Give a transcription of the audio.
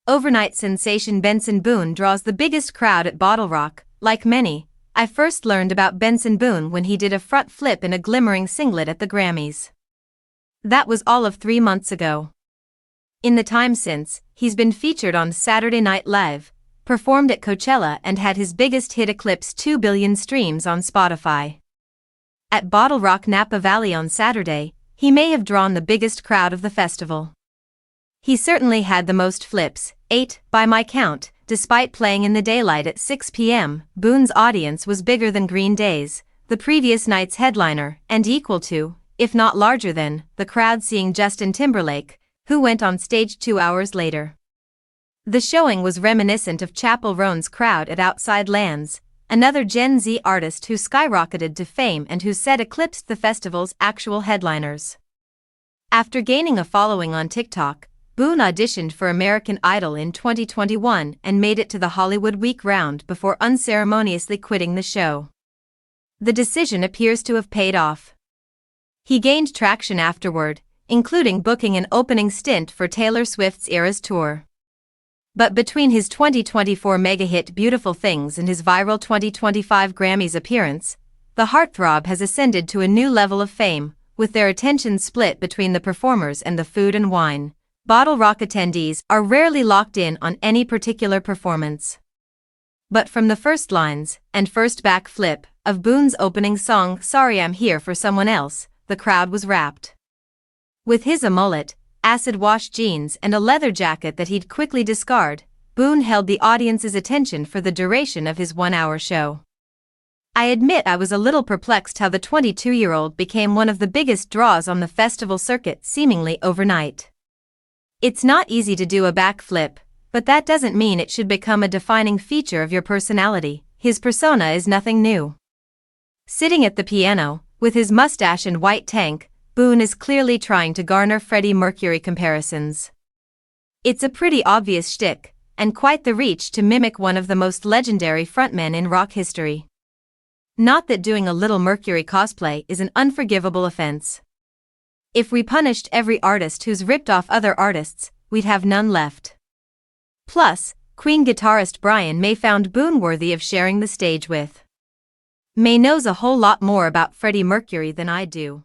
overnight sensation Benson Boone draws the biggest crowd at BottleRock. Like many, I first learned about Benson Boone when he did a front flip in a glimmering singlet at the Grammys. That was all of 3 months ago. In the time since, he's been featured on Saturday Night Live, performed at Coachella and had his biggest hit eclipse 2 billion streams on Spotify. At BottleRock Napa Valley on Saturday, he may have drawn the biggest crowd of the festival. He certainly had the most flips, 8, by my count. Despite playing in the daylight at 6 p.m., Boone's audience was bigger than Green Day's, the previous night's headliner, and equal to, if not larger than, the crowd seeing Justin Timberlake, who went on stage 2 hours later. The showing was reminiscent of Chappell Roan's crowd at Outside Lands, another Gen Z artist who skyrocketed to fame and whose set eclipsed the festival's actual headliners. After gaining a following on TikTok, Boone auditioned for American Idol in 2021 and made it to the Hollywood Week round before unceremoniously quitting the show. The decision appears to have paid off. He gained traction afterward, including booking an opening stint for Taylor Swift's Eras Tour. But between his 2024 mega-hit Beautiful Things and his viral 2025 Grammys appearance, the heartthrob has ascended to a new level of fame, with their attention split between the performers and the food and wine. BottleRock attendees are rarely locked in on any particular performance. But from the first lines, and first back flip, of Boone's opening song Sorry I'm Here for Someone Else, the crowd was rapt. With his mullet, acid-wash jeans and a leather jacket that he'd quickly discard, Boone held the audience's attention for the duration of his 1-hour show. I admit I was a little perplexed how the 22-year-old became one of the biggest draws on the festival circuit seemingly overnight. It's not easy to do a backflip, but that doesn't mean it should become a defining feature of your personality. His persona is nothing new. Sitting at the piano, with his mustache and white tank, Boone is clearly trying to garner Freddie Mercury comparisons. It's a pretty obvious shtick, and quite the reach to mimic one of the most legendary frontmen in rock history. Not that doing a little Mercury cosplay is an unforgivable offense. If we punished every artist who's ripped off other artists, we'd have none left. Plus, Queen guitarist Brian May found Boone worthy of sharing the stage with. May knows a whole lot more about Freddie Mercury than I do.